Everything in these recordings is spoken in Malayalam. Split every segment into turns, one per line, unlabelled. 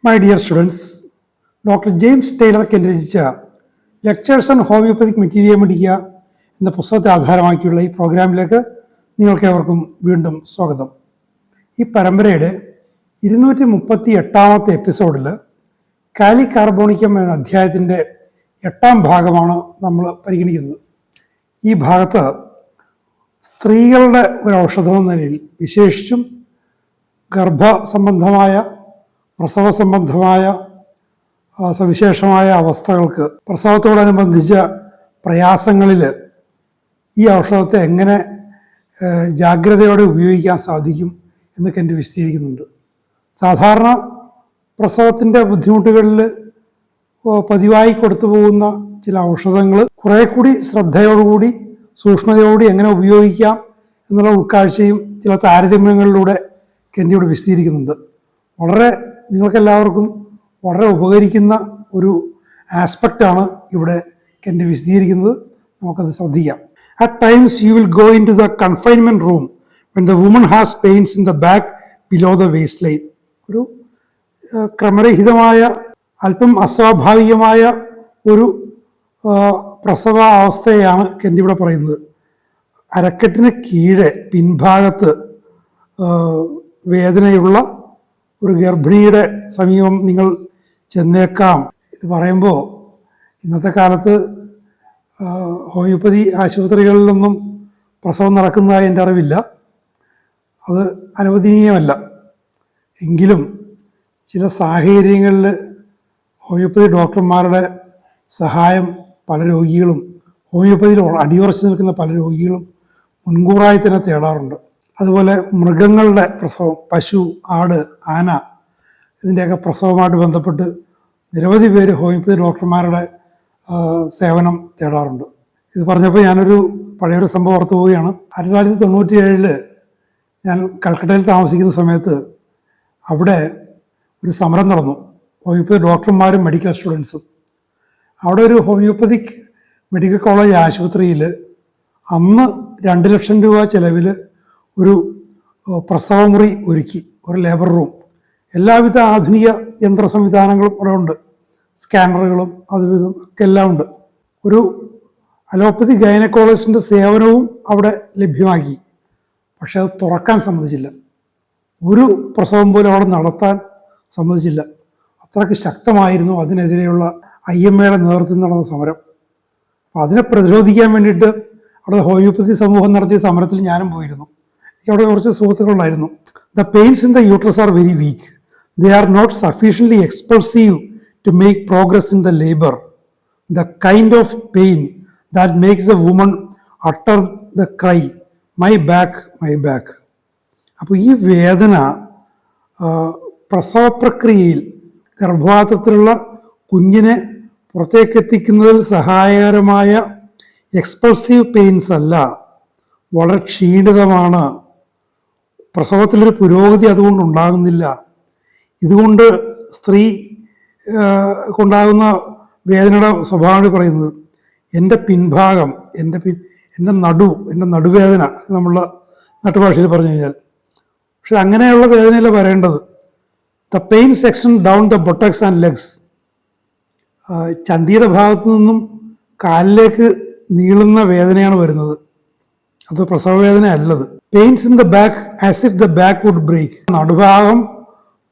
My dear students, Dr. James Taylor രചിച്ച lectures on homoeopathic material media എന്ന പുസ്തകത്തെ ആധാരമാക്കിയുള്ള ഈ പ്രോഗ്രാമിലേക്ക് നിങ്ങൾക്കേവർക്കും വീണ്ടും സ്വാഗതം. ഈ പരമ്പരയുടെ 238 എപ്പിസോഡിൽ കാലി കാർബോണിക്കം എന്ന അധ്യായത്തിൻ്റെ 8ാം ഭാഗമാണ് നമ്മൾ പരിഗണിക്കുന്നത്. ഈ ഭാഗത്ത് സ്ത്രീകളുടെ ഒരു ഔഷധം എന്ന നിലയിൽ വിശേഷിച്ചും ഗർഭസംബന്ധമായ പ്രസവ സംബന്ധമായ സവിശേഷമായ അവസ്ഥകൾക്ക് പ്രസവത്തോടനുബന്ധിച്ച പ്രയാസങ്ങളിൽ ഈ ഔഷധത്തെ എങ്ങനെ ജാഗ്രതയോടെ ഉപയോഗിക്കാൻ സാധിക്കും എന്നൊക്കെ എൻ്റെ വിശദീകരിക്കുന്നുണ്ട്. സാധാരണ പ്രസവത്തിൻ്റെ ബുദ്ധിമുട്ടുകളിൽ പതിവായി കൊടുത്തു പോകുന്ന ചില ഔഷധങ്ങൾ കുറേ കൂടി ശ്രദ്ധയോടുകൂടി സൂക്ഷ്മതയോടുകൂടി എങ്ങനെ ഉപയോഗിക്കാം എന്നുള്ള ഉൾക്കാഴ്ചയും ചില താരതമ്യങ്ങളിലൂടെ കെൻഡിയോട് വിശദീകരിക്കുന്നുണ്ട്. വളരെ നിങ്ങൾക്കെല്ലാവർക്കും വളരെ ഉപകരിക്കുന്ന ഒരു ആസ്പെക്റ്റാണ് ഇവിടെ കെൻഡി വിശദീകരിക്കുന്നത്. നമുക്കത് ശ്രദ്ധിക്കാം. At times you will go into the confinement room when the woman has pains in the back below the waistline. ഒരു ക്രമരഹിതമായ അല്പം അസ്വാഭാവികമായ ഒരു പ്രസവ അവസ്ഥയാണ് കെൻഡി ഇവിടെ പറയുന്നത്. അരക്കെട്ടിന് കീഴെ പിൻഭാഗത്ത് വേദനയുള്ള ഒരു ഗർഭിണിയുടെ സമീപം നിങ്ങൾ ചെന്നേക്കാം. ഇത് പറയുമ്പോൾ ഇന്നത്തെ കാലത്ത് ഹോമിയോപ്പതി ആശുപത്രികളിലൊന്നും പ്രസവം നടക്കുന്നതായി എൻ്റെ അറിവില്ല. അത് അനുവദനീയമല്ല. എങ്കിലും ചില സാഹചര്യങ്ങളിൽ ഹോമിയോപ്പതി ഡോക്ടർമാരുടെ സഹായം പല രോഗികളും ഹോമിയോപ്പതിയിൽ അടിയുറച്ചു നിൽക്കുന്ന പല രോഗികളും മുൻകൂറായി തന്നെ തേടാറുണ്ട്. അതുപോലെ മൃഗങ്ങളുടെ പ്രസവം, പശു, ആട്, ആന, ഇതിൻ്റെയൊക്കെ പ്രസവമായിട്ട് ബന്ധപ്പെട്ട് നിരവധി പേര് ഹോമിയോപ്പതി ഡോക്ടർമാരുടെ സേവനം തേടാറുണ്ട്. ഇത് പറഞ്ഞപ്പോൾ ഞാനൊരു പഴയൊരു സംഭവം ഓർത്തു പോവുകയാണ്. 1997 ഞാൻ കൽക്കട്ടയിൽ താമസിക്കുന്ന സമയത്ത് അവിടെ ഒരു സമരം നടന്നു. ഹോമിയോപ്പതി ഡോക്ടർമാരും മെഡിക്കൽ സ്റ്റുഡൻസും. അവിടെ ഒരു ഹോമിയോപ്പതിക് മെഡിക്കൽ കോളേജ് ആശുപത്രിയിൽ അന്ന് 2 ലക്ഷം രൂപ ചെലവിൽ ഒരു പ്രസവമുറി ഒരുക്കി, ഒരു ലേബർ റൂം. എല്ലാവിധ ആധുനിക യന്ത്ര സംവിധാനങ്ങളും അവിടെ ഉണ്ട്. സ്കാനറുകളും അതും ഇതും ഒക്കെ എല്ലാം ഉണ്ട്. ഒരു അലോപ്പതി ഗൈനക്കോളജിസ്റ്റിൻ്റെ സേവനവും അവിടെ ലഭ്യമാക്കി. പക്ഷെ അത് തുറക്കാൻ സമ്മതിച്ചില്ല. ഒരു പ്രസവം പോലും അവിടെ നടത്താൻ സമ്മതിച്ചില്ല. അത്രയ്ക്ക് ശക്തമായിരുന്നു അതിനെതിരെയുള്ള IMA നേതൃത്വത്തിൽ നടന്ന സമരം. അപ്പോൾ അതിനെ പ്രതിരോധിക്കാൻ വേണ്ടിയിട്ട് അവിടെ ഹോമിയോപ്പതി സമൂഹം നടത്തിയ സമരത്തിൽ ഞാനും പോയിരുന്നു. എനിക്ക് അവിടെ കുറച്ച് സുഹൃത്തുക്കളുണ്ടായിരുന്നു. The pains in the uterus are very weak. They are not sufficiently expulsive to make progress in the labour. The kind of pain that makes the woman utter the cry my back my back. അപ്പോൾ ഈ വേദന പ്രസവ പ്രക്രിയയിൽ ഗർഭപാത്രത്തിലുള്ള കുഞ്ഞിനെ പുറത്തേക്കെത്തിക്കുന്നതിൽ സഹായകരമായ എക്സ്പൾസീവ് പെയിൻസ് അല്ല, വളരെ ക്ഷീണിതമാണ്. പ്രസവത്തിലൊരു പുരോഗതി അതുകൊണ്ട് ഉണ്ടാകുന്നില്ല. ഇതുകൊണ്ട് സ്ത്രീ കൊണ്ടാകുന്ന വേദനയുടെ സ്വഭാവമാണ് പറയുന്നത്. എൻ്റെ പിൻഭാഗം, എൻ്റെ നടുവേദന നമ്മളുടെ നാട്ടുഭാഷയിൽ പറഞ്ഞു കഴിഞ്ഞാൽ. പക്ഷെ അങ്ങനെയുള്ള വേദനയല്ല വരേണ്ടത്. The pain section down the buttocks and legs. ചന്തിയുടെ ഭാഗത്തു നിന്നും കാലിലേക്ക് നീളുന്ന വേദനയാണ് വരുന്നത്. അത് പ്രസവവേദന അല്ലത്. Pains in the back as if the back would break. നടുഭാഗം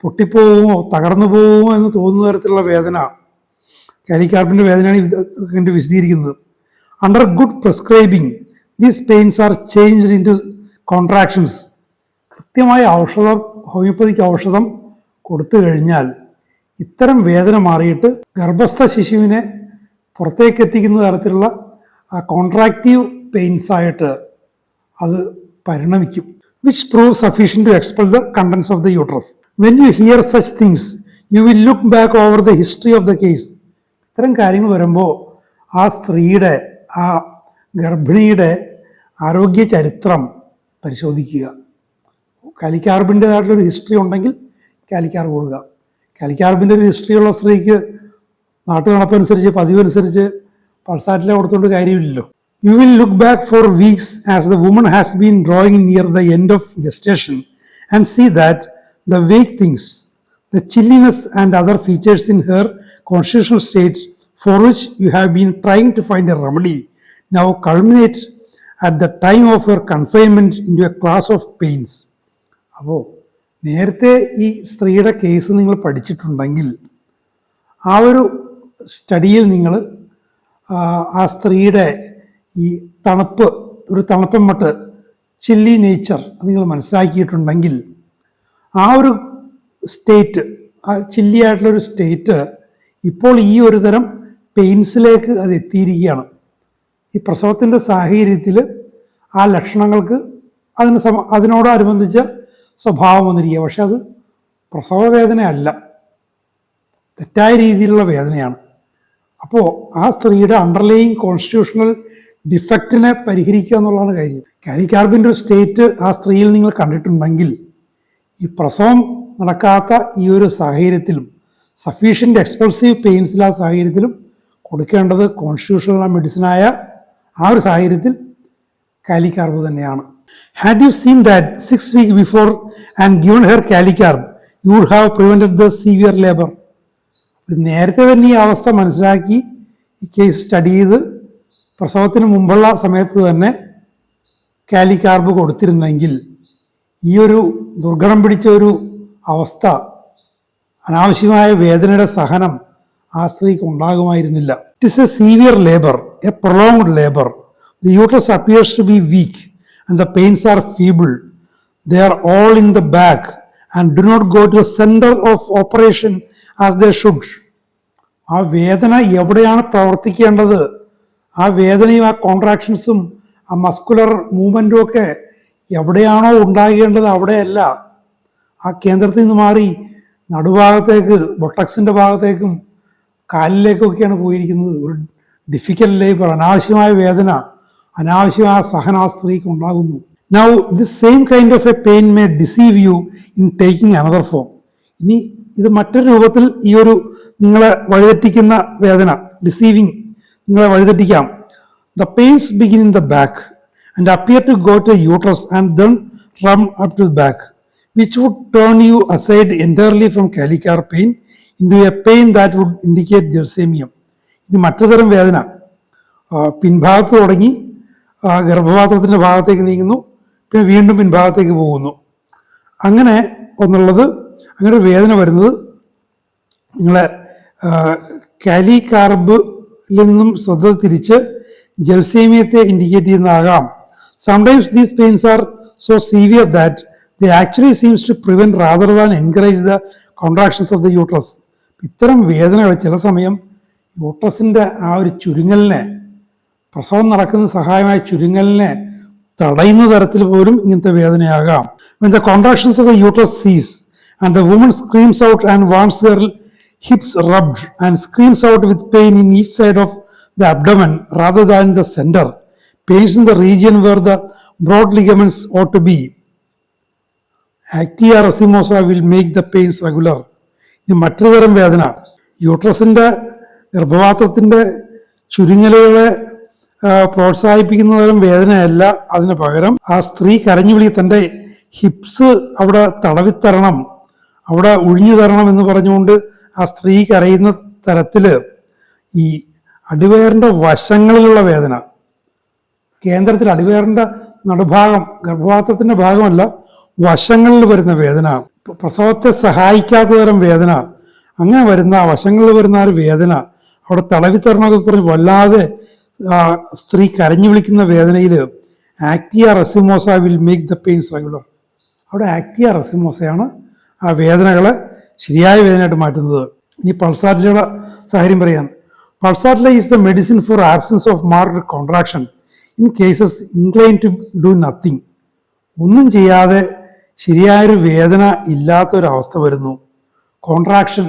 പൊട്ടിപ്പോകുമോ തകർന്നു പോകുമോ എന്ന് തോന്നുന്ന തരത്തിലുള്ള വേദന. കാലിക്കാർപ്പിൻ്റെ വേദനയാണ് ഇത് വിശദീകരിക്കുന്നത്. Under good prescribing these pains are changed in to contractions. കൃത്യമായ ഔഷധം, ഹോമിയോപ്പതിക്ക് ഔഷധം കൊടുത്തു കഴിഞ്ഞാൽ ഇത്തരം വേദന മാറിയിട്ട് ഗർഭസ്ഥ ശിശുവിനെ പുറത്തേക്ക് എത്തിക്കുന്ന തരത്തിലുള്ള കോൺട്രാക്റ്റീവ് പെയിൻസ് ആയിട്ട് അത് പരിണമിക്കും. Which prove sufficient to expel the contents of the uterus. When you hear such things you will look back over the history of the case. ഇത്തരം കാര്യങ്ങൾ വരുമ്പോൾ ആ സ്ത്രീയുടെ, ആ ഗർഭിണിയുടെ ആരോഗ്യ ചരിത്രം പരിശോധിക്കുക. കാലിക്കാർബിൻ്റെതായിട്ടുള്ളൊരു ഹിസ്റ്ററി ഉണ്ടെങ്കിൽ കാലിക്കാർബ് കൊടുക്കുക. കാലിക്കാർബിൻ്റെ ഒരു ഹിസ്റ്ററിയുള്ള സ്ത്രീക്ക് നാട്ടു നടപ്പനുസരിച്ച് പതിവനുസരിച്ച് പൾസാറ്റിലെ കൊടുത്തുകൊണ്ട് കാര്യമില്ലല്ലോ. You will look back for weeks as the woman has been drawing near the end of gestation and see that the weak things, the chilliness and other features in her constitutional state for which you have been trying to find a remedy now culminate at the time of her confinement into a class of pains. അപ്പോൾ നേരത്തെ ഈ സ്ത്രീയുടെ കേസ് നിങ്ങൾ പഠിച്ചിട്ടുണ്ടെങ്കിൽ ആ ഒരു സ്റ്റഡിയിൽ നിങ്ങൾ ആ സ്ത്രീയുടെ ഈ ഒരു തണുപ്പം മട്ട് ചില്ലി നേച്ചർ നിങ്ങൾ മനസ്സിലാക്കിയിട്ടുണ്ടെങ്കിൽ ആ ഒരു സ്റ്റേറ്റ്, ആ ചില്ലി ആയിട്ടുള്ളൊരു സ്റ്റേറ്റ് ഇപ്പോൾ ഈ ഒരു തരം പെയിൻസിലേക്ക് അത് എത്തിയിരിക്കുകയാണ്. ഈ പ്രസവത്തിൻ്റെ സാഹചര്യത്തിൽ ആ ലക്ഷണങ്ങൾക്ക് അതിനോടനുബന്ധിച്ച സ്വഭാവം വന്നിരിക്കുക. പക്ഷെ അത് പ്രസവ വേദനയല്ല, തെറ്റായ രീതിയിലുള്ള വേദനയാണ്. അപ്പോൾ ആ സ്ത്രീയുടെ അണ്ടർലൈയിങ് കോൺസ്റ്റിറ്റ്യൂഷണൽ ഡിഫക്റ്റിനെ പരിഹരിക്കുക എന്നുള്ളതാണ് കാര്യം. കാലിക്കാർബിൻ്റെ ഒരു സ്റ്റേറ്റ് ആ സ്ത്രീയിൽ നിങ്ങൾ കണ്ടിട്ടുണ്ടെങ്കിൽ ഈ പ്രസവം നടക്കാത്ത ഈ ഒരു സാഹചര്യത്തിലും സഫീഷ്യൻ്റ് എക്സ്പൾസീവ് പെയിൻസിൽ ആ സാഹചര്യത്തിലും കൊടുക്കേണ്ടത് കോൺസ്റ്റിറ്റ്യൂഷണൽ മെഡിസിനായ ആ ഒരു സാഹചര്യത്തിൽ കാലിക്കാർബ് തന്നെയാണ്. Had you seen that 6 weeks before and given her Calicarb, you would have prevented the severe labor. നേരത്തെ തന്നെ ഈ അവസ്ഥ മനസ്സിലാക്കി ഈ കേസ് സ്റ്റഡി ചെയ്ത് പ്രസവത്തിന് മുമ്പുള്ള സമയത്ത് തന്നെ കാലിക്കാർബ് കൊടുത്തിരുന്നെങ്കിൽ ഈ ഒരു ദുർഘടം പിടിച്ച ഒരു അവസ്ഥ, അനാവശ്യമായ വേദനയുടെ സഹനം ആ സ്ത്രീക്ക് ഉണ്ടാകുമായിരുന്നില്ല. It is a severe labour, a prolonged labour. The uterus appears to be weak and the pains are feeble. They are all in the back and do not go to the center of operation as they should. ആ വേദന എവിടെയാണ് പ്രവർത്തിക്കേണ്ടത്, ആ വേദനയും ആ കോൺട്രാക്ഷൻസും ആ മസ്കുലർ മൂവ്മെൻറ്റും ഒക്കെ എവിടെയാണോ ഉണ്ടാകേണ്ടത് അവിടെയല്ല, ആ കേന്ദ്രത്തിൽ നിന്ന് മാറി നടുഭാഗത്തേക്ക്, ബൊട്ടക്സിൻ്റെ ഭാഗത്തേക്കും കാലിലേക്കൊക്കെയാണ് പോയിരിക്കുന്നത്. ഒരു ഡിഫിക്കൽട്ട് ലേബർ, അനാവശ്യമായ വേദന, അനാവശ്യമായ സഹന ആ സ്ത്രീക്ക് ഉണ്ടാകുന്നു. Now this same kind of A pain may deceive you in taking another form. ഇനി ഇത് മറ്റൊരു രൂപത്തിൽ ഈ ഒരു നിങ്ങളെ വഴിതെറ്റിക്കുന്ന വേദന, ഡിസീവിങ്, നിങ്ങളെ വഴിതെറ്റിക്കാം. The pains begin in the back and appear to go to uterus and then run up to back, which would turn you aside entirely from kali carb pain into a pain that would indicate gelsemium. ഇനി മറ്റൊരു തരം വേദന പിൻഭാഗത്ത് തുടങ്ങി ഗർഭപാത്രത്തിൻ്റെ ഭാഗത്തേക്ക് നീങ്ങുന്നു, പിന്നെ വീണ്ടും പിൻഭാഗത്തേക്ക് പോകുന്നു. അങ്ങനെ ഒന്നുള്ളത്, അങ്ങനെ ഒരു വേദന വരുന്നത് നിങ്ങളെ കാലിക്കാർബിൽ നിന്നും ശ്രദ്ധ തിരിച്ച് ജൽസേമിയത്തെ ഇൻഡിക്കേറ്റ് ചെയ്യുന്നതാകാം. Sometimes these pains are so severe that they actually seems to prevent rather than encourage the contractions of the uterus. ഇത്തരം വേദനകൾ ചില സമയം യൂട്രസിൻ്റെ ആ ഒരു ചുരുങ്ങലിനെ, പ്രസവം നടക്കുന്ന സഹായമായ ചുരുങ്ങലിനെ തടയുന്ന തരത്തിൽ പോലും ഇങ്ങനത്തെ വേദനയാകാം. When the contractions of the uterus cease and the woman screams out and wants her hips rubbed and screams out with pain in each side of the abdomen rather than the center, pains in the region where the broad ligaments ought to be, actia racemosa will make the pains regular. ഇനി മറ്റൊരു തരം വേദന, യൂട്രസിൻ്റെ ഗർഭപാത്രത്തിൻ്റെ ചുരുങ്ങലുകളെ പ്രോത്സാഹിപ്പിക്കുന്ന തരം വേദനയല്ല, അതിന് പകരം ആ സ്ത്രീ കരഞ്ഞു വിളി തൻ്റെ ഹിപ്സ് അവിടെ തടവിത്തരണം, അവിടെ ഒഴിഞ്ഞു തരണം എന്ന് പറഞ്ഞുകൊണ്ട് ആ സ്ത്രീ കരയുന്ന തരത്തിൽ ഈ അടിവയറിൻ്റെ വശങ്ങളിലുള്ള വേദന, കേന്ദ്രത്തിൽ അടിവയറിൻ്റെ നടുഭാഗം, ഗർഭപാത്രത്തിൻ്റെ ഭാഗമല്ല, വശങ്ങളിൽ വരുന്ന വേദന, പ്രസവത്തെ സഹായിക്കാത്ത തരം വേദന, അങ്ങനെ വരുന്ന വശങ്ങളിൽ വരുന്ന ആ ഒരു വേദന അവിടെ തടവിത്തരണമെന്ന് പറഞ്ഞ് വല്ലാതെ സ്ത്രീ കരഞ്ഞു വിളിക്കുന്ന വേദനയിൽ actaea racemosa will make the pains regular. അവിടെ ആക്റ്റിയ റെസിമോസയാണ് ആ വേദനകളെ ശരിയായ വേദനയായിട്ട് മാറ്റുന്നത്. ഇനി പൾസാറ്റിലയുടെ സാഹചര്യം പറയാൻ, pulsatilla is the medicine for absence of marked contraction in cases incline to do nothing. ഒന്നും ചെയ്യാതെ ശരിയായൊരു വേദന ഇല്ലാത്തൊരവസ്ഥ വരുന്നു. കോൺട്രാക്ഷൻ,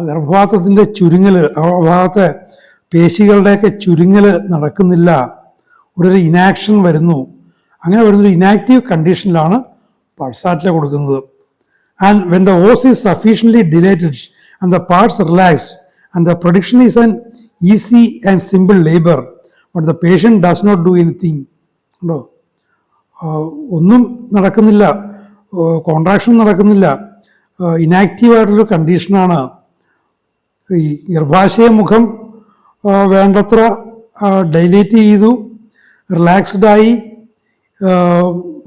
ഗർഭപാത്രത്തിൻ്റെ ചുരുങ്ങൽ, ആ ഭാഗത്തെ പേശികളുടെയൊക്കെ ചുരുങ്ങൽ നടക്കുന്നില്ല, ഒരു ഇനാക്ഷൻ വരുന്നു. അങ്ങനെ വരുന്നൊരു ഇനാക്റ്റീവ് കണ്ടീഷനിലാണ് പൾസാറ്റില കൊടുക്കുന്നത്. And when the os is sufficiently dilated and the parts relaxed and the production is an easy and simple labour but the patient does not do anything. ഉണ്ടോ, ഒന്നും നടക്കുന്നില്ല, കോൺട്രാക്ഷൻ നടക്കുന്നില്ല, ഇനാക്റ്റീവായിട്ടുള്ളൊരു കണ്ടീഷനാണ്. ഈ ഗർഭാശയ മുഖം വേണ്ടത്ര ഡൈലേറ്റ് ചെയ്തു, റിലാക്സ്ഡായി,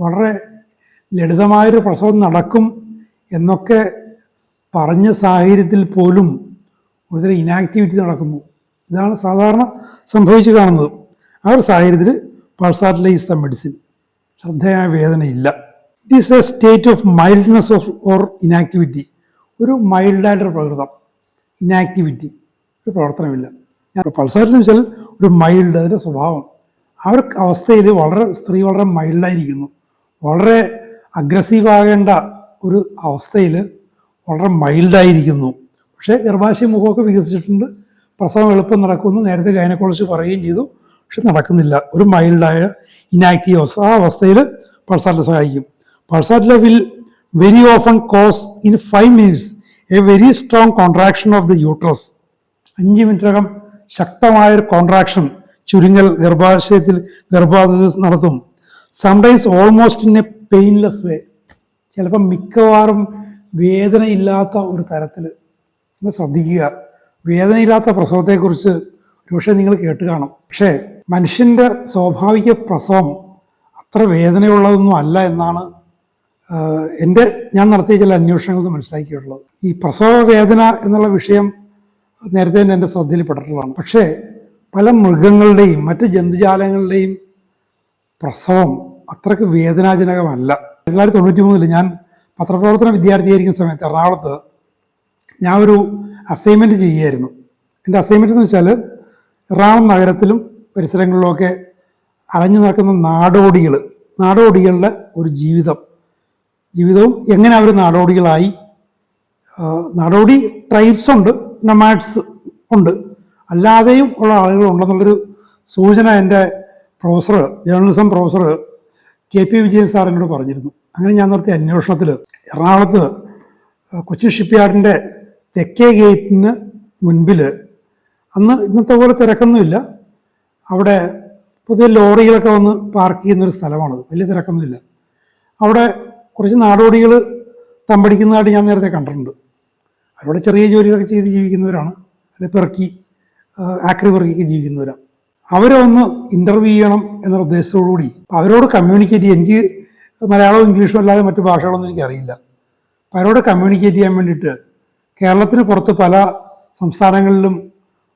വളരെ ലളിതമായൊരു പ്രസവം നടക്കും എന്നൊക്കെ പറഞ്ഞ സാഹചര്യത്തിൽ പോലും ഒരു ഇനാക്ടിവിറ്റി നടക്കുന്നു. ഇതാണ് സാധാരണ സംഭവിച്ചു കാണുന്നത്. ആ ഒരു സാഹചര്യത്തിൽ പൾസാറ്റിലെ ഈസ് ദ മെഡിസിൻ. ശ്രദ്ധേയമായ വേദനയില്ല. It is a state of mildness of or inactivity. ഒരു മൈൽഡായിട്ടൊരു പ്രകൃതം, ഇനാക്ടിവിറ്റി, ഒരു പ്രവർത്തനമില്ല. ഞാൻ പൾസാറ്റിൽ വെച്ചാൽ ഒരു മൈൽഡ്, അതിൻ്റെ സ്വഭാവം. ആ ഒരു അവസ്ഥയിൽ സ്ത്രീ വളരെ മൈൽഡായിരിക്കുന്നു. വളരെ അഗ്രസീവാകേണ്ട ഒരു അവസ്ഥയിൽ വളരെ മൈൽഡായിരിക്കുന്നു. പക്ഷേ ഗർഭാശയ മുഖമൊക്കെ വികസിച്ചിട്ടുണ്ട്, പ്രസവം എളുപ്പം നടക്കുമെന്ന് നേരത്തെ ഗൈനക്കോളജിസ്റ്റ് പറയുകയും ചെയ്തു. പക്ഷെ നടക്കുന്നില്ല. ഒരു മൈൽഡായ ഇനാക്റ്റീവ് അവസ്ഥ, ആ അവസ്ഥയിൽ പൾസാറ്റിൽ സഹായിക്കും. Pulsatilla will very often cause in 5 minutes a very strong contraction of the uterus. 5 മിനിറ്റിനകം ശക്തമായൊരു കോൺട്രാക്ഷൻ, ചുരുങ്ങൽ ഗർഭാശയത്തിൽ ഗർഭാധാനം നടത്തും. Sometimes almost in a painless way. ചിലപ്പോൾ മിക്കവാറും വേദനയില്ലാത്ത ഒരു തരത്തിൽ. നിങ്ങൾ ശ്രദ്ധിക്കുക, വേദനയില്ലാത്ത പ്രസവത്തെക്കുറിച്ച് ഒരുപക്ഷെ നിങ്ങൾ കേട്ട് കാണും. പക്ഷേ മനുഷ്യൻ്റെ സ്വാഭാവിക പ്രസവം അത്ര വേദനയുള്ളതൊന്നും അല്ല എന്നാണ് ഞാൻ നടത്തിയ ചില അന്വേഷണങ്ങളിൽ നിന്ന് മനസ്സിലാക്കിയിട്ടുള്ളത്. ഈ പ്രസവ വേദന എന്നുള്ള വിഷയം നേരത്തെ തന്നെ എൻ്റെ ശ്രദ്ധയിൽപ്പെട്ടിട്ടുള്ളതാണ്. പക്ഷേ പല മൃഗങ്ങളുടെയും മറ്റ് ജന്തുജാലങ്ങളുടെയും പ്രസവം അത്രയ്ക്ക് വേദനാജനകമല്ല. 1993 ഞാൻ പത്രപ്രവർത്തന വിദ്യാർത്ഥിയായിരിക്കുന്ന സമയത്ത് എറണാകുളത്ത് ഞാൻ ഒരു അസൈൻമെൻറ്റ് ചെയ്യുകയായിരുന്നു. എൻ്റെ അസൈൻമെൻറ്റ് എന്ന് വെച്ചാൽ എറണാകുളം നഗരത്തിലും പരിസരങ്ങളിലുമൊക്കെ അലഞ്ഞു നടക്കുന്ന നാടോടികളുടെ ഒരു ജീവിതവും എങ്ങനെ അവർ നാടോടികളായി. നാടോടി ട്രൈബ്സ് ഉണ്ട്, നൊമാഡ്സ് ഉണ്ട്, അല്ലാതെയും ഉള്ള ആളുകളുണ്ടെന്നുള്ളൊരു സൂചന എൻ്റെ journalism professor KP Vijayan sir എന്നോട് പറഞ്ഞിരുന്നു. അങ്ങനെ ഞാൻ നടത്തിയ അന്വേഷണത്തിൽ എറണാകുളത്ത് കൊച്ചിൻ ഷിപ്പ്യാർഡിൻ്റെ തെക്കേ ഗേറ്റിന് മുൻപിൽ അന്ന് ഇന്നത്തെ പോലെ തിരക്കൊന്നുമില്ല. അവിടെ പുതിയ ലോറികളൊക്കെ വന്ന് പാർക്ക് ചെയ്യുന്നൊരു സ്ഥലമാണത്. വലിയ തിരക്കൊന്നുമില്ല. അവിടെ കുറച്ച് നാടോടികൾ തമ്പടിക്കുന്നതായിട്ട് ഞാൻ നേരത്തെ കണ്ടിട്ടുണ്ട്. അവരുടെ ചെറിയ ജോലികളൊക്കെ ചെയ്ത് ജീവിക്കുന്നവരാണ്, അല്ലെങ്കിൽ ആക്രി പെറുക്കിയൊക്കെ ജീവിക്കുന്നവരാണ്. അവരെ ഒന്ന് ഇൻ്റർവ്യൂ ചെയ്യണം എന്ന ഉദ്ദേശത്തോടുകൂടി അവരോട് കമ്മ്യൂണിക്കേറ്റ് ചെയ്യാൻ, എനിക്ക് മലയാളവും ഇംഗ്ലീഷും അല്ലാതെ മറ്റു ഭാഷകളൊന്നും എനിക്കറിയില്ല. അപ്പോൾ അവരോട് കമ്മ്യൂണിക്കേറ്റ് ചെയ്യാൻ വേണ്ടിയിട്ട് കേരളത്തിന് പുറത്ത് പല സംസ്ഥാനങ്ങളിലും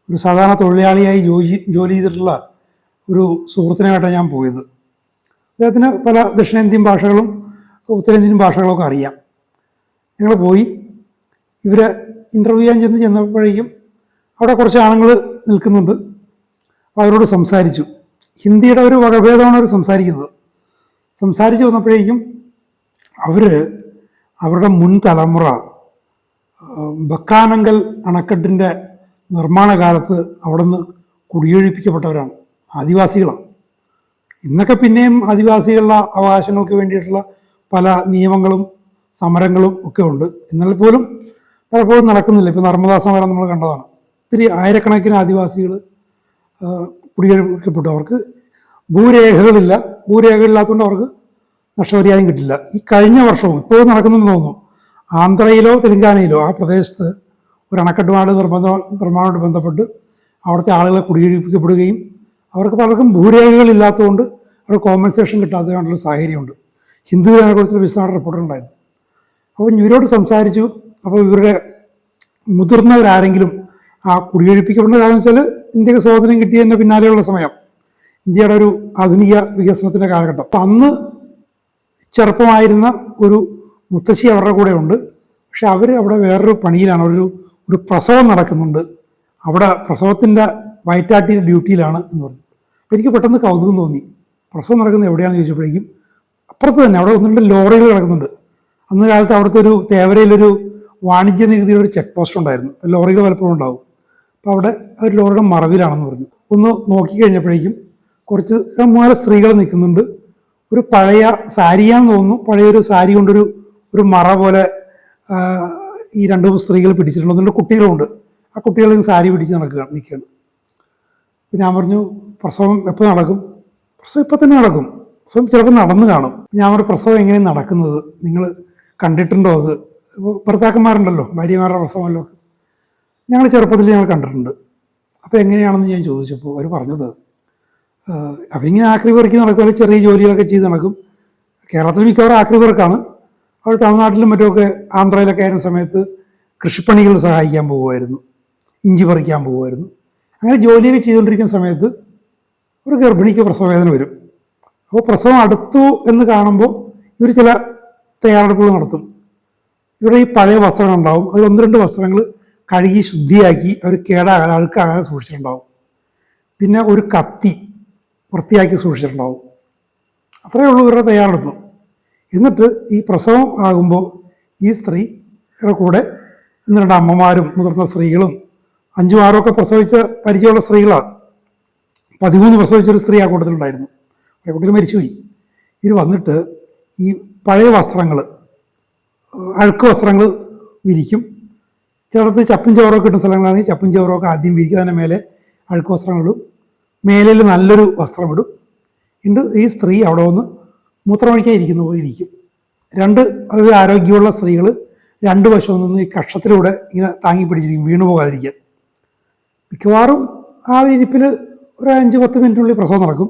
ഒരു സാധാരണ തൊഴിലാളിയായി ജോലി ചെയ്തിട്ടുള്ള ഒരു സുഹൃത്തിനായിട്ടാണ് ഞാൻ പോയത്. അദ്ദേഹത്തിന് പല ദക്ഷിണേന്ത്യൻ ഭാഷകളും ഉത്തരേന്ത്യൻ ഭാഷകളൊക്കെ അറിയാം. ഞങ്ങൾ പോയി ഇവരെ ഇൻ്റർവ്യൂ ചെയ്യാൻ ചെന്നപ്പോഴേക്കും അവിടെ കുറച്ച് ആണുങ്ങൾ നിൽക്കുന്നുണ്ട്. അപ്പോൾ അവരോട് സംസാരിച്ചു. ഹിന്ദിയുടെ ഒരു വകഭേദമാണ് അവർ സംസാരിച്ച് വന്നപ്പോഴേക്കും അവരുടെ മുൻ തലമുറ ബക്കാനങ്കൽ അണക്കെട്ടിൻ്റെ നിർമ്മാണ കാലത്ത് അവിടെ നിന്ന് കുടിയൊഴിപ്പിക്കപ്പെട്ടവരാണ്, ആദിവാസികളാണ്. ഇന്നൊക്കെ പിന്നെയും ആദിവാസികളുടെ അവകാശങ്ങൾക്ക് വേണ്ടിയിട്ടുള്ള പല നിയമങ്ങളും സമരങ്ങളും ഒക്കെ ഉണ്ട്. എന്നാൽ പോലും പലപ്പോഴും നടക്കുന്നില്ല. ഇപ്പോൾ നർമ്മദാ സമരം നമ്മൾ കണ്ടതാണ്. ഒത്തിരി ആയിരക്കണക്കിന് ആദിവാസികൾ കുടിയൊഴിപ്പിക്കപ്പെട്ടു. അവർക്ക് ഭൂരേഖകളില്ലാത്തതുകൊണ്ട് അവർക്ക് നഷ്ടപരിഹാരം കിട്ടില്ല. ഈ കഴിഞ്ഞ വർഷവും ഇപ്പോഴും നടക്കുന്നുണ്ടെന്ന് തോന്നുന്നു, ആന്ധ്രയിലോ തെലങ്കാനയിലോ ആ പ്രദേശത്ത് ഒരു അണക്കെട്ടുമായിട്ട് നിർമ്മാണമായിട്ട് ബന്ധപ്പെട്ട് അവിടുത്തെ ആളുകളെ കുടിയൊഴിപ്പിക്കപ്പെടുകയും അവർക്ക് പലർക്കും ഭൂരേഖകളില്ലാത്തതുകൊണ്ട് അവർക്ക് കോമ്പൻസേഷൻ കിട്ടാത്തതായിട്ടുള്ള സാഹചര്യമുണ്ട്. ഹിന്ദുവിനെക്കുറിച്ചൊരു വിശദമായ റിപ്പോർട്ടുണ്ടായിരുന്നു. അപ്പോൾ ഇവരോട് സംസാരിച്ചു. അപ്പോൾ ഇവരുടെ മുതിർന്നവരാരെങ്കിലും ആ കുടിയൊഴിപ്പിക്കപ്പെടുന്ന കാരണം വെച്ചാൽ ഇന്ത്യക്ക് സ്വാതന്ത്ര്യം കിട്ടിയതിൻ്റെ പിന്നാലെയുള്ള സമയം, ഇന്ത്യയുടെ ഒരു ആധുനിക വികസനത്തിൻ്റെ കാലഘട്ടം. അപ്പം അന്ന് ചെറുപ്പമായിരുന്ന ഒരു മുത്തശ്ശി അവരുടെ കൂടെ ഉണ്ട്. പക്ഷെ അവർ അവിടെ വേറൊരു പണിയിലാണ്, ഒരു പ്രസവം നടക്കുന്നുണ്ട് അവിടെ, പ്രസവത്തിൻ്റെ വയറ്റാട്ടിയുടെ ഡ്യൂട്ടിയിലാണ് എന്ന് പറഞ്ഞു. അപ്പോൾ എനിക്ക് പെട്ടെന്ന് കൗതുകം തോന്നി. പ്രസവം നടക്കുന്നത് എവിടെയാണെന്ന് ചോദിച്ചപ്പോഴേക്കും അപ്പുറത്ത് തന്നെ അവിടെ 1-2 ലോറികൾ കിടക്കുന്നുണ്ട്. അന്ന് കാലത്ത് അവിടുത്തെ ഒരു തേവരയിലൊരു വാണിജ്യ നികുതിയുടെ ഒരു ചെക്ക് പോസ്റ്റ് ഉണ്ടായിരുന്നു. ലോറികൾ പലപ്പോഴും ഉണ്ടാവും. അപ്പോൾ അവിടെ ഒരു ലോറിയുടെ മറവിലാണെന്ന് പറഞ്ഞു. ഒന്ന് നോക്കിക്കഴിഞ്ഞപ്പോഴേക്കും കുറച്ച് 3-4 സ്ത്രീകൾ നിൽക്കുന്നുണ്ട്. ഒരു പഴയ സാരിയാണെന്ന് തോന്നുന്നു. പഴയൊരു സാരി കൊണ്ടൊരു മറ പോലെ ഈ 2 സ്ത്രീകൾ പിടിച്ചിട്ടുണ്ട്. 2 കുട്ടികളുണ്ട്. ആ കുട്ടികളിൽ നിന്ന് സാരി പിടിച്ച് നിൽക്കുകയാണ്. അപ്പം ഞാൻ പറഞ്ഞു, പ്രസവം എപ്പോൾ നടക്കും? പ്രസവം ഇപ്പം തന്നെ നടക്കും. പ്രസവം ചിലപ്പോൾ നടന്നു കാണും. ഞാൻ പറഞ്ഞു, പ്രസവം എങ്ങനെയാണ് നടക്കുന്നത്, നിങ്ങൾ കണ്ടിട്ടുണ്ടോ? അത് ഭർത്താക്കന്മാരുണ്ടല്ലോ, ഭാര്യമാരുടെ പ്രസവമല്ലോ, ഞങ്ങൾ ചെറുപ്പത്തിൽ ഞങ്ങൾ കണ്ടിട്ടുണ്ട്. അപ്പോൾ എങ്ങനെയാണെന്ന് ഞാൻ ചോദിച്ചപ്പോൾ അവർ പറഞ്ഞത്, അവരിങ്ങനെ ആക്രി പെറുക്കി നടക്കും, അല്ലെങ്കിൽ ചെറിയ ജോലികളൊക്കെ ചെയ്ത് നടക്കും. കേരളത്തിൽ മിക്കവാറും ആക്രി പെറുക്കാണ്. അവർ തമിഴ്നാട്ടിലും മറ്റുമൊക്കെ ആന്ധ്രയിലൊക്കെ ആയിരുന്ന സമയത്ത് കൃഷിപ്പണികൾ സഹായിക്കാൻ പോകുമായിരുന്നു, ഇഞ്ചി പറിക്കാൻ പോകുമായിരുന്നു. അങ്ങനെ ജോലിയൊക്കെ ചെയ്തുകൊണ്ടിരിക്കുന്ന സമയത്ത് ഒരു ഗർഭിണിക്ക് പ്രസവവേദന വരും. അപ്പോൾ പ്രസവം അടുത്തു എന്ന് കാണുമ്പോൾ ഇവർ ചില തയ്യാറെടുപ്പുകൾ നടത്തും. ഇവിടെ ഈ പഴയ വസ്ത്രങ്ങളുണ്ടാവും, അതിൽ 1-2 വസ്ത്രങ്ങൾ കഴുകി ശുദ്ധിയാക്കി അവർ കേടാകാതെ അഴുക്കാകാതെ സൂക്ഷിച്ചിട്ടുണ്ടാവും. പിന്നെ ഒരു കത്തി വൃത്തിയാക്കി സൂക്ഷിച്ചിട്ടുണ്ടാവും. അത്രയേ ഉള്ളൂ ഇവരുടെ തയ്യാറെടുപ്പ്. എന്നിട്ട് ഈ പ്രസവം ആകുമ്പോൾ ഈ സ്ത്രീയുടെ കൂടെ 1-2 അമ്മമാരും മുതിർന്ന സ്ത്രീകളും 5-6 ഒക്കെ പ്രസവിച്ച പരിചയമുള്ള സ്ത്രീകളാണ്. 13 പ്രസവിച്ചൊരു സ്ത്രീ ആ കൂട്ടത്തിലുണ്ടായിരുന്നു. ആ കുട്ടികൾ മരിച്ചുപോയി. ഇത് വന്നിട്ട് ഈ പഴയ വസ്ത്രങ്ങൾ, അഴുക്ക് വസ്ത്രങ്ങൾ വിരിക്കും. ചിലടത്ത് ചപ്പും ചവറൊക്കെ കിട്ടുന്ന സ്ഥലങ്ങളാണെങ്കിൽ ചപ്പും ചവറൊക്കെ ആദ്യം വിരിക്കും. അതിൻ്റെ മേലെ അഴുക്ക് വസ്ത്രങ്ങളിടും, മേലിൽ നല്ലൊരു വസ്ത്രമിടും. എന്നിട്ട് ഈ സ്ത്രീ അവിടെ വന്ന് മൂത്രമൊഴിക്കാൻ ഇരിക്കുന്ന പോലെ ഇരിക്കും. 2 ആരോഗ്യമുള്ള സ്ത്രീകൾ 2 വശവും നിന്ന് ഈ കക്ഷത്തിലൂടെ ഇങ്ങനെ താങ്ങി പിടിച്ചിരിക്കും, വീണു പോകാതിരിക്കാൻ. മിക്കവാറും ആ ഒരു ഇരിപ്പിൽ ഒരു 5-10 മിനിറ്റിനുള്ളിൽ പ്രസവം നടക്കും.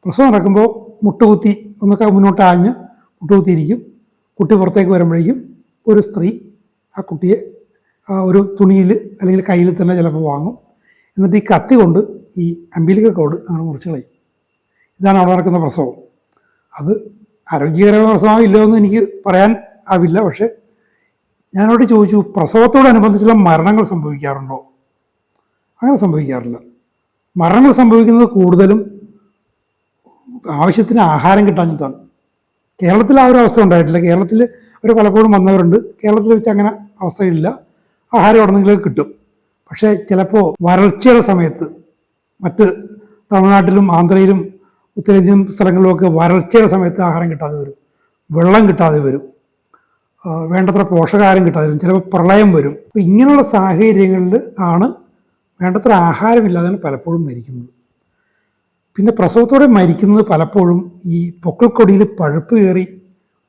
പ്രസവം നടക്കുമ്പോൾ മുട്ടുകുത്തി ഒന്നൊക്കെ മുന്നോട്ട് ആഞ്ഞ് മുട്ടുകുത്തിയിരിക്കും. കുട്ടി പുറത്തേക്ക് വരുമ്പോഴേക്കും ഒരു സ്ത്രീ ആ കുട്ടിയെ ഒരു തുണിയിൽ അല്ലെങ്കിൽ കയ്യിൽ തന്നെ ചിലപ്പോൾ വാങ്ങും. എന്നിട്ട് ഈ കത്തി കൊണ്ട് ഈ അംബിലിക്കൽ കോഡ് അങ്ങനെ മുറിച്ച് കളയും. ഇതാണ് അവിടെ നടക്കുന്ന പ്രസവം. അത് ആരോഗ്യകരമായ പ്രസവമോ ഇല്ലയോ എന്ന് എനിക്ക് പറയാൻ ആവില്ല. പക്ഷേ ഞാനോട് ചോദിച്ചു, പ്രസവത്തോടനുബന്ധിച്ചുള്ള മരണങ്ങൾ സംഭവിക്കാറുണ്ടോ? അങ്ങനെ സംഭവിക്കാറില്ല. മരണങ്ങൾ സംഭവിക്കുന്നത് കൂടുതലും ആവശ്യത്തിന് ആഹാരം കിട്ടാഞ്ഞിട്ടാണ്. കേരളത്തിൽ ആ ഒരു അവസ്ഥ ഉണ്ടായിട്ടില്ല. കേരളത്തിൽ അവർ പലപ്പോഴും വന്നവരുണ്ട്. കേരളത്തിൽ വെച്ച് അങ്ങനെ അവസ്ഥയില്ല. ആഹാരം എവിടെന്നെങ്കിലും കിട്ടും. പക്ഷേ ചിലപ്പോൾ വരൾച്ചയുടെ സമയത്ത്, മറ്റ് തമിഴ്നാട്ടിലും ആന്ധ്രയിലും ഉത്തരേന്ത്യൻ സ്ഥലങ്ങളിലുമൊക്കെ വരൾച്ചയുടെ സമയത്ത് ആഹാരം കിട്ടാതെ വരും, വെള്ളം കിട്ടാതെ വരും, വേണ്ടത്ര പോഷകാഹാരം കിട്ടാതെ വരും, ചിലപ്പോൾ പ്രളയം വരും. അപ്പോൾ ഇങ്ങനെയുള്ള സാഹചര്യങ്ങളിൽ ആണ് വേണ്ടത്ര ആഹാരമില്ലാതെയാണ് പലപ്പോഴും മരിക്കുന്നത്. പിന്നെ പ്രസവത്തോടെ മരിക്കുന്നത് പലപ്പോഴും ഈ പൊക്കിൾക്കൊടിയിൽ പഴുപ്പ് കയറി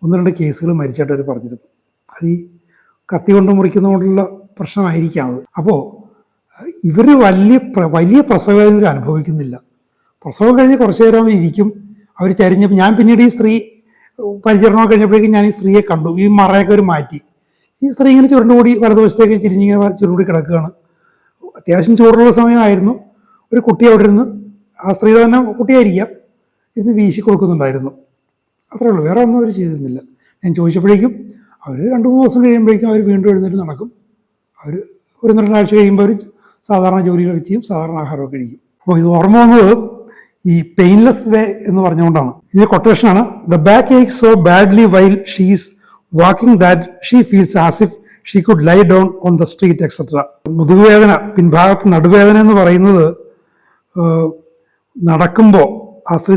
1-2 കേസുകൾ മരിച്ചായിട്ട് അവർ പറഞ്ഞിരുന്നു. അത് ഈ കത്തി കൊണ്ട് മുറിക്കുന്നതുകൊണ്ടുള്ള പ്രശ്നമായിരിക്കാം അത്. അപ്പോൾ ഇവർ വലിയ പ്രസവവേദന അനുഭവിക്കുന്നില്ല. പ്രസവം കഴിഞ്ഞ് കുറച്ച് നേരം ഇരിക്കും, അവർ ചരിഞ്ഞപ്പോൾ ഞാൻ പിന്നീട് ഈ സ്ത്രീ പരിചരണം കഴിഞ്ഞപ്പോഴേക്കും ഞാൻ ഈ സ്ത്രീയെ കണ്ടു. ഈ മറയൊക്കെ ഒരു മാറ്റി, ഈ സ്ത്രീ ഇങ്ങനെ ചുരുണ്ടുകൂടി വലതുവശത്തേക്ക് ചിരിഞ്ഞിങ്ങനെ ചുരുണ്ടുകൂടി കിടക്കുകയാണ്. അത്യാവശ്യം ചൂടുള്ള സമയമായിരുന്നു. ഒരു കുട്ടി അവിടെ ഇരുന്ന്, ആ സ്ത്രീയുടെ തന്നെ കുട്ടിയായിരിക്കാം, ഇന്ന് വീശി കൊടുക്കുന്നുണ്ടായിരുന്നു. അത്രേ ഉള്ളൂ, വേറെ ഒന്നും അവർ ചെയ്തിരുന്നില്ല. ഞാൻ ചോദിച്ചപ്പോഴേക്കും അവർ 2-3 ദിവസം കഴിയുമ്പോഴേക്കും അവർ വീണ്ടും എഴുന്നേറ്റ് നടക്കും. അവർ 1-2 ആഴ്ച കഴിയുമ്പോൾ അവർ സാധാരണ ജോലികളൊക്കെ ചെയ്യും, സാധാരണ ആഹാരമൊക്കെ കഴിക്കും. അപ്പോൾ ഇത് ഓർമ്മ വന്നത് ഈ പെയിൻലെസ് വേ എന്ന് പറഞ്ഞുകൊണ്ടാണ്. ഇതിൻ്റെ കൊട്ടേഷനാണ്: the backache so badly while she is walking that she feels as if she could lie down on the street etcetera. മുതുകുവേദന, പിൻഭാഗത്ത് നടുവേദന എന്ന് പറയുന്നത് നടക്കുമ്പോൾ, ആ സ്ത്രീ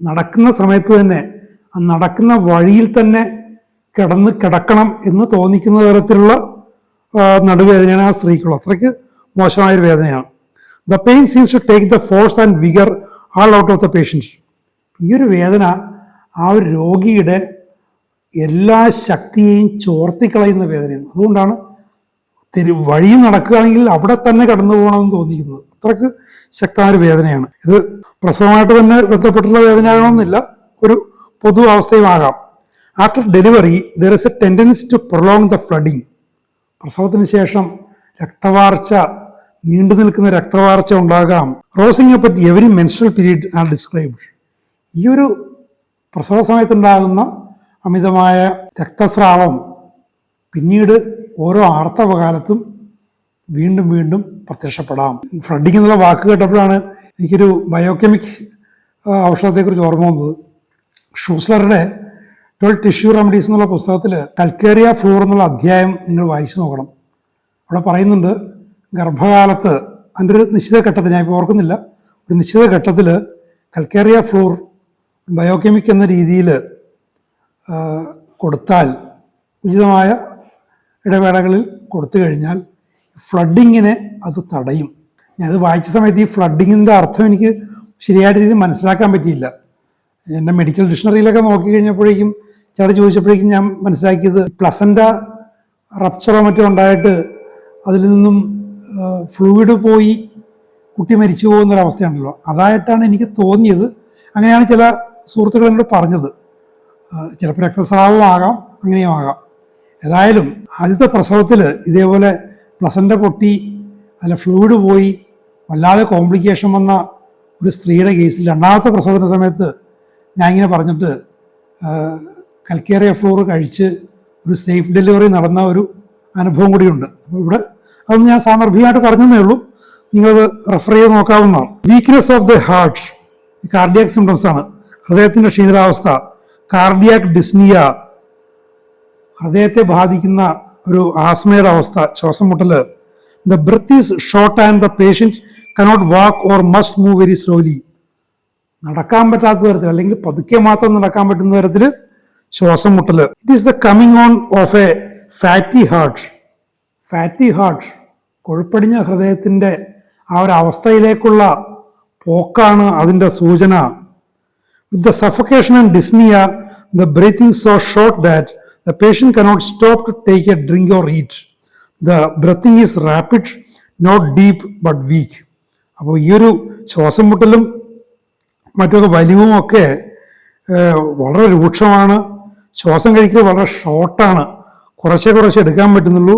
നടക്കുന്ന സമയത്ത് തന്നെ ആ നടക്കുന്ന വഴിയിൽ തന്നെ കിടക്കണം എന്ന് തോന്നിക്കുന്ന തരത്തിലുള്ള നടുവേദനയാണ് ആ സ്ത്രീക്കുള്ളത്. അത്രയ്ക്ക് മോശമായൊരു വേദനയാണ്. The pain seems to take the force and vigour all out of the patient. ഈ ഒരു വേദന ആ ഒരു രോഗിയുടെ എല്ലാ ശക്തിയെയും ചോർത്തിക്കളയുന്ന വേദനയാണ്. അതുകൊണ്ടാണ് വഴി നടക്കുകയാണെങ്കിൽ അവിടെ തന്നെ കടന്നു പോകണമെന്ന് തോന്നിക്കുന്നത്. അത്രയ്ക്ക് ശക്തമായ ഒരു വേദനയാണ് ഇത്. പ്രസവമായിട്ട് തന്നെ ബന്ധപ്പെട്ടുള്ള വേദനയാകണമെന്നില്ല, ഒരു പൊതു അവസ്ഥയുമാകാം. After delivery there is a tendency to prolong the flooding. പ്രസവത്തിന് ശേഷം രക്തവാർച്ച, നീണ്ടു നിൽക്കുന്ന രക്തവാർച്ച ഉണ്ടാകാം. Rousing up at every menstrual period are described. ഈ ഒരു പ്രസവ സമയത്തുണ്ടാകുന്ന അമിതമായ രക്തസ്രാവം പിന്നീട് ഓരോ ആർത്തവകാലത്തും വീണ്ടും വീണ്ടും പ്രത്യക്ഷപ്പെടാം. ഫ്ലഡിങ് എന്നുള്ള വാക്ക് കേട്ടപ്പോഴാണ് എനിക്കൊരു ബയോകെമിക് ഔഷധത്തെക്കുറിച്ച് ഓർമ്മ വന്നത്. ഷൂസ്ലറുടെ 12 ടിഷ്യൂ റെമഡീസ് എന്നുള്ള പുസ്തകത്തിൽ കൽക്കേറിയ ഫ്ലൂർ എന്നുള്ള അധ്യായം നിങ്ങൾ വായിച്ചു നോക്കണം. അവിടെ പറയുന്നുണ്ട്, ഗർഭകാലത്ത് അതിൻ്റെ ഒരു നിശ്ചിത ഘട്ടത്തിൽ, ഞാൻ ഇപ്പോൾ ഓർക്കുന്നില്ല, ഒരു നിശ്ചിത ഘട്ടത്തിൽ കൽക്കേറിയ ഫ്ലൂർ ബയോകെമിക് എന്ന രീതിയിൽ കൊടുത്താൽ, ഉചിതമായ ഇടവേളകളിൽ കൊടുത്തു കഴിഞ്ഞാൽ ഫ്ലഡിങ്ങിനെ അത് തടയും. ഞാനത് വായിച്ച സമയത്ത് ഈ ഫ്ലഡിങ്ങിൻ്റെ അർത്ഥം എനിക്ക് ശരിയായിട്ട് രീതിയിൽ മനസ്സിലാക്കാൻ പറ്റിയില്ല. എൻ്റെ മെഡിക്കൽ ഡിക്ഷണറിയിലൊക്കെ നോക്കി കഴിഞ്ഞപ്പോഴേക്കും ചേട്ടൻ ചോദിച്ചപ്പോഴേക്കും ഞാൻ മനസ്സിലാക്കിയത് പ്ലസൻ്റ റപ്ചറോ മറ്റോ ഉണ്ടായിട്ട് അതിൽ നിന്നും ഫ്ലൂയിഡ് പോയി കുട്ടി മരിച്ചു പോകുന്നൊരവസ്ഥയുണ്ടല്ലോ, അതായിട്ടാണ് എനിക്ക് തോന്നിയത്. അങ്ങനെയാണ് ചില സുഹൃത്തുക്കൾ എന്നോട് പറഞ്ഞത്. ചിലപ്പോൾ രക്തസ്രാവമാകാം, അങ്ങനെയും ആകാം. ഏതായാലും ആദ്യത്തെ പ്രസവത്തിൽ ഇതേപോലെ പ്ലസൻ്റ പൊട്ടി അല്ല ഫ്ലൂയിഡ് പോയി വല്ലാതെ കോംപ്ലിക്കേഷൻ വന്ന ഒരു സ്ത്രീയുടെ കേസിൽ രണ്ടാമത്തെ പ്രസവത്തിൻ്റെ സമയത്ത് ഞാൻ ഇങ്ങനെ പറഞ്ഞിട്ട് കൽക്കേറിയ ഫ്ലോർ കഴിച്ച് ഒരു സേഫ് ഡെലിവറി നടന്ന ഒരു അനുഭവം കൂടിയുണ്ട്. അപ്പോൾ ഇവിടെ അതൊന്ന് ഞാൻ സാന്ദർഭികമായിട്ട് പറഞ്ഞതേ ഉള്ളൂ, നിങ്ങളത് റെഫർ ചെയ്ത് നോക്കാവുന്നതാണ്. Weakness of the heart cardiac symptoms ആണ്. ഹൃദയത്തിൻ്റെ ക്ഷീണിതാവസ്ഥ, കാർഡിയാക് ഡിസ്നിയ, ഹൃദയത്തെ ബാധിക്കുന്ന ഒരു ആസ്മയുടെ അവസ്ഥ, ശ്വാസം മുട്ടൽ. The breath is short and the patient cannot walk or must move very slowly. നടക്കാൻ പറ്റാത്ത തരത്തിൽ അല്ലെങ്കിൽ പതുക്കെ മാത്രം നടക്കാൻ പറ്റുന്ന തരത്തിൽ ശ്വാസം മുട്ടൽ. It is the coming on of a fatty heart. Fatty heart, കൊഴുപ്പടിഞ്ഞ ഹൃദയത്തിൻ്റെ ആ ഒരു അവസ്ഥയിലേക്കുള്ള പോക്കാണ് അതിൻ്റെ സൂചന. With the suffocation and dyspnoea, the breathing so short that the patient cannot stop to take a drink or eat. The breathing is rapid, not deep but weak. അപ്പോൾ ഈ ഒരു ശ്വാസം മുട്ടലും മറ്റൊക്കെ വലിവും ഒക്കെ വളരെ രൂക്ഷമാണ്. ശ്വാസം കഴിക്കൽ വളരെ ഷോർട്ടാണ്, കുറച്ച് എടുക്കാൻ പറ്റുന്നുള്ളൂ.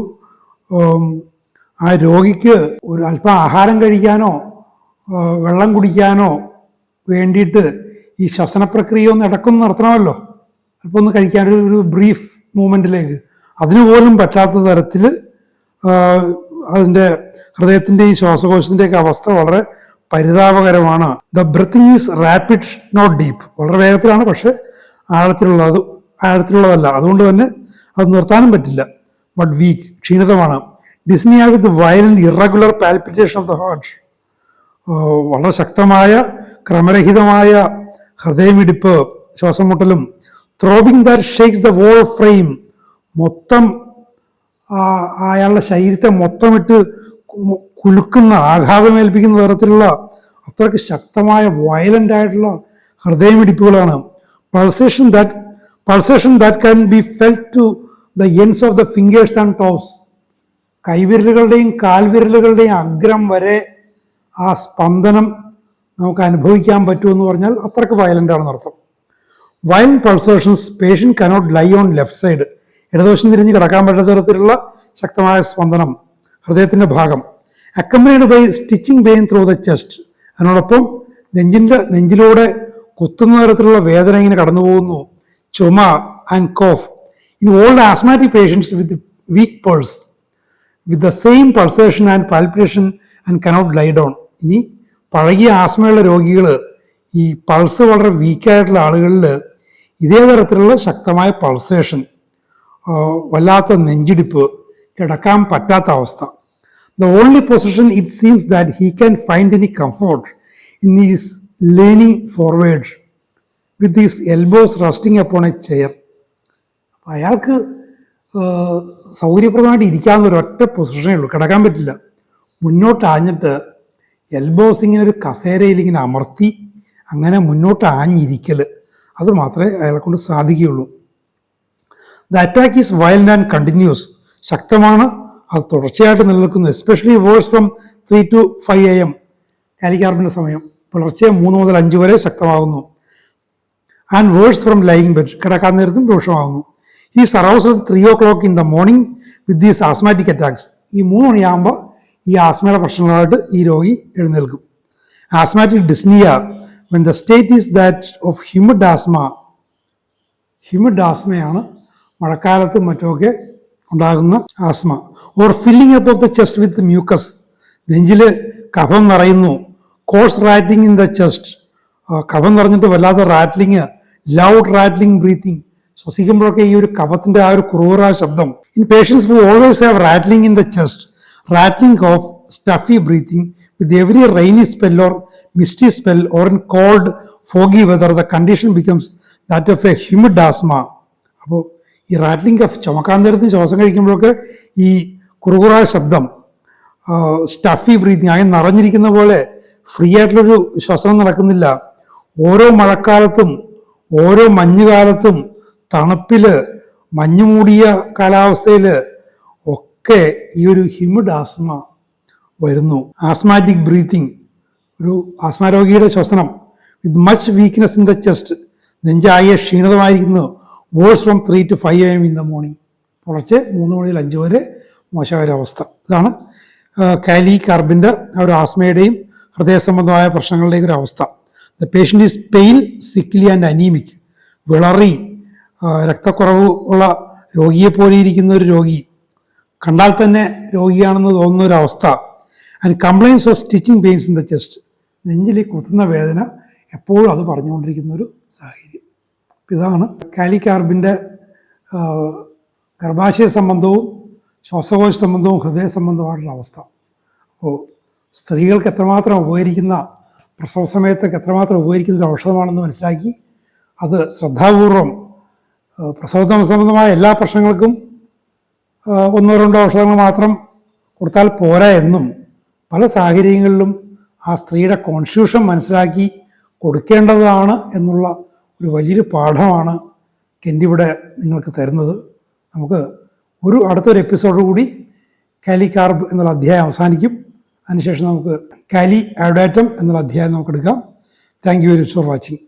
ആ രോഗിക്ക് ഒരു അല്പം ആഹാരം കഴിക്കാനോ വെള്ളം കുടിക്കാനോ വേണ്ടിയിട്ട് ഈ ശ്വസന പ്രക്രിയ ഒന്ന് ഇടക്കൊന്ന് നടത്തണമല്ലോ, അല്പം ഒന്ന് കഴിക്കാൻ ഒരു ബ്രീഫ് മൂവ്മെൻറ്റിലേക്ക്, അതിനുപോലും പറ്റാത്ത തരത്തിൽ അതിൻ്റെ ഹൃദയത്തിൻ്റെയും ശ്വാസകോശത്തിൻ്റെയൊക്കെ അവസ്ഥ വളരെ പരിതാപകരമാണ്. The breathing is rapid not deep. വളരെ വേഗത്തിലാണ്, പക്ഷേ ആഴത്തിലുള്ളതല്ല. അതുകൊണ്ട് തന്നെ അത് നിർത്താനും പറ്റില്ല. ബട്ട് വീക്ക്, ക്ഷീണിതമാണ്. Dyspnoea with violent irregular palpitation of the heart. വളരെ ശക്തമായ ക്രമരഹിതമായ ഹൃദയമിടിപ്പ്, ശ്വാസം മുട്ടലും. Throbbing that shakes the whole frame. മൊത്തം അയാളുടെ ശരീരത്തെ മൊത്തമിട്ട് കുലുക്കുന്ന, ആഘാതമേൽപ്പിക്കുന്ന തരത്തിലുള്ള അത്രയ്ക്ക് ശക്തമായ വയലന്റ് ആയിട്ടുള്ള ഹൃദയമിടിപ്പുകളാണ്. Pulsation that can be felt to the ends of the fingers and toes. കൈവിരലുകളുടെയും കാൽവിരലുകളുടെയും അഗ്രം വരെ ആ സ്പന്ദനം നമുക്ക് അനുഭവിക്കാൻ പറ്റുമെന്ന് പറഞ്ഞാൽ അത്രയ്ക്ക് വയലന്റ് ആണെന്ന് അർത്ഥം. Violent pulsations, patient cannot lie on left side. ഇടതുവശം തിരിഞ്ഞ് കിടക്കാൻ പറ്റാത്ത തരത്തിലുള്ള ശക്തമായ സ്പന്ദനം ഹൃദയത്തിൻ്റെ ഭാഗം. Accompanied by stitching pain through the chest. അതിനോടൊപ്പം നെഞ്ചിലൂടെ കുത്തുന്ന തരത്തിലുള്ള വേദന ഇങ്ങനെ കടന്നു പോകുന്നു. ചുമ and cough. In old asthmatic patients with weak pulse with the same pulsation and palpitation and cannot lie down. ഇനി പഴകിയ ആസ്മയുള്ള രോഗികൾ, ഈ പൾസ് വളരെ വീക്കായിട്ടുള്ള ആളുകളിൽ ഇതേ തരത്തിലുള്ള ശക്തമായ പൾസേഷൻ, വല്ലാത്ത നെഞ്ചിടിപ്പ്, കിടക്കാൻ പറ്റാത്ത അവസ്ഥ. The only position it seems that he can find any comfort in is leaning forward with his elbows resting upon a chair. അയാൾക്ക് സൗകര്യപ്രദമായിട്ട് ഇരിക്കാവുന്ന ഒരൊറ്റ പൊസിഷനേ ഉള്ളൂ, കിടക്കാൻ പറ്റില്ല. മുന്നോട്ട് ആഞ്ഞിട്ട് എൽബോസ് ഇങ്ങനെ ഒരു കസേരയിൽ ഇങ്ങനെ അമർത്തി അങ്ങനെ മുന്നോട്ട് ആഞ്ഞിരിക്കൽ, അത് മാത്രമേ അയാളെ കൊണ്ട് സാധിക്കുകയുള്ളൂ. The attack is violent and continuous. ശക്തമാണ്, അത് തുടർച്ചയായിട്ട് നിലനിൽക്കുന്നു. Especially worse from 3 to 5 AM കാലിക്കാർബിൻ്റെ സമയം പുലർച്ചെ 3 മുതൽ 5 വരെ ശക്തമാകുന്നു. And worse from lying bed, കിടക്കാൻ നേരത്തും രൂക്ഷമാകുന്നു. ഈ aroused at 3 o'clock in the morning with these asthmatic attacks. ഈ 3 മണിയാകുമ്പോൾ ഈ ആസ്മയുടെ പ്രശ്നങ്ങളായിട്ട് ഈ രോഗി എഴുന്നേൽക്കും. Asthmatic dyspnoea, when the state is that of humid asthma. Humid ആസ്മയാണ് മഴക്കാലത്തും മറ്റുമൊക്കെ ഉണ്ടാകുന്ന ആസ്മ. Or filling up of the chest with mucus, നെഞ്ചിൽ കഫം നിറയുന്നു. Coarse rattling in the chest, കഫം നിറഞ്ഞിട്ട് വല്ലാത്ത റാറ്റ്ലിങ്, ലൗഡ് റാറ്റ്ലിംഗ് ബ്രീത്തിങ്, ശ്വസിക്കുമ്പോഴൊക്കെ ഈ ഒരു കഫത്തിൻ്റെ ആ ഒരു ക്രൂര ശബ്ദം. In patients who always have rattling in the chest, rattling cough, stuffy breathing with every rainy spell or misty spell or in cold, foggy weather, the condition becomes that of a humid asthma. അപ്പോൾ ഈ റാറ്റ്ലിംഗ് കഫ്, ചുമക്കാൻ നേരത്ത് ശ്വാസം കഴിക്കുമ്പോഴൊക്കെ ഈ കുറുകുറായ ശബ്ദം, സ്റ്റഫി ബ്രീത്തിങ്, അങ്ങനെ നിറഞ്ഞിരിക്കുന്ന പോലെ ഫ്രീ ആയിട്ടുള്ളൊരു ശ്വസനം നടക്കുന്നില്ല. ഓരോ മഴക്കാലത്തും ഓരോ മഞ്ഞുകാലത്തും തണുപ്പിൽ മഞ്ഞുമൂടിയ കാലാവസ്ഥയിൽ ഒക്കെ ഈ ഒരു ഹ്യൂമിഡ് ആസ്മ വരുന്നു. ആസ്മാറ്റിക് ബ്രീത്തിങ്, ഒരു ആസ്മ രോഗിയുടെ ശ്വസനം with much weakness in the chest, നെഞ്ചായ ക്ഷീണിതമായിരിക്കുന്നു. Worse from 3 to 5 AM in the morning, പുലർച്ചെ 3 മുതൽ 5 വരെ മോശമായ അവസ്ഥ. ഇതാണ് കാലി കാർബിൻ്റെ ഒരു ആസ്മയുടെയും ഹൃദയ സംബന്ധമായ പ്രശ്നങ്ങളുടെയും ഒരു അവസ്ഥ. The patient is pale, sickly and anaemic, വിളറി, രക്തക്കുറവ് ഉള്ള രോഗിയെപ്പോലെ ഇരിക്കുന്ന ഒരു രോഗി, കണ്ടാൽ തന്നെ രോഗിയാണെന്ന് തോന്നുന്ന ഒരു അവസ്ഥ. And complains of stitching pains in the chest, നെഞ്ചിൽ കുത്തുന്ന വേദന എപ്പോഴും അത് പറഞ്ഞുകൊണ്ടിരിക്കുന്ന ഒരു സാഹചര്യം. ഇതാണ് കാലി കാർബിൻ്റെ ഗർഭാശയ സംബന്ധവും ശ്വാസകോശ സംബന്ധവും ഹൃദയ സംബന്ധമായിട്ടുള്ള അവസ്ഥ. അപ്പോൾ സ്ത്രീകൾക്ക് എത്രമാത്രം ഉപകരിക്കുന്ന, പ്രസവ സമയത്തൊക്കെ എത്രമാത്രം ഉപകരിക്കുന്ന ഒരു ഔഷധമാണെന്ന് മനസ്സിലാക്കി അത് ശ്രദ്ധാപൂർവം, പ്രസവ സംബന്ധമായ എല്ലാ പ്രശ്നങ്ങൾക്കും 1-2 ഔഷധങ്ങൾ മാത്രം കൊടുത്താൽ പോരാ എന്നും പല സാഹചര്യങ്ങളിലും ആ സ്ത്രീയുടെ കോൺസ്റ്റിറ്റ്യൂഷൻ മനസ്സിലാക്കി കൊടുക്കേണ്ടതാണ് എന്നുള്ള ഒരു വലിയൊരു പാഠമാണ് കെൻ്റ് ഇവിടെ നിങ്ങൾക്ക് തരുന്നത്. നമുക്ക് അടുത്തൊരു എപ്പിസോഡ് കൂടി കാലി കാർബ് എന്നുള്ള അധ്യായം അവസാനിക്കും. അതിനുശേഷം നമുക്ക് കാലി അയോഡാറ്റം എന്നുള്ള അധ്യായം നമുക്ക് എടുക്കാം. Thank you very much for watching.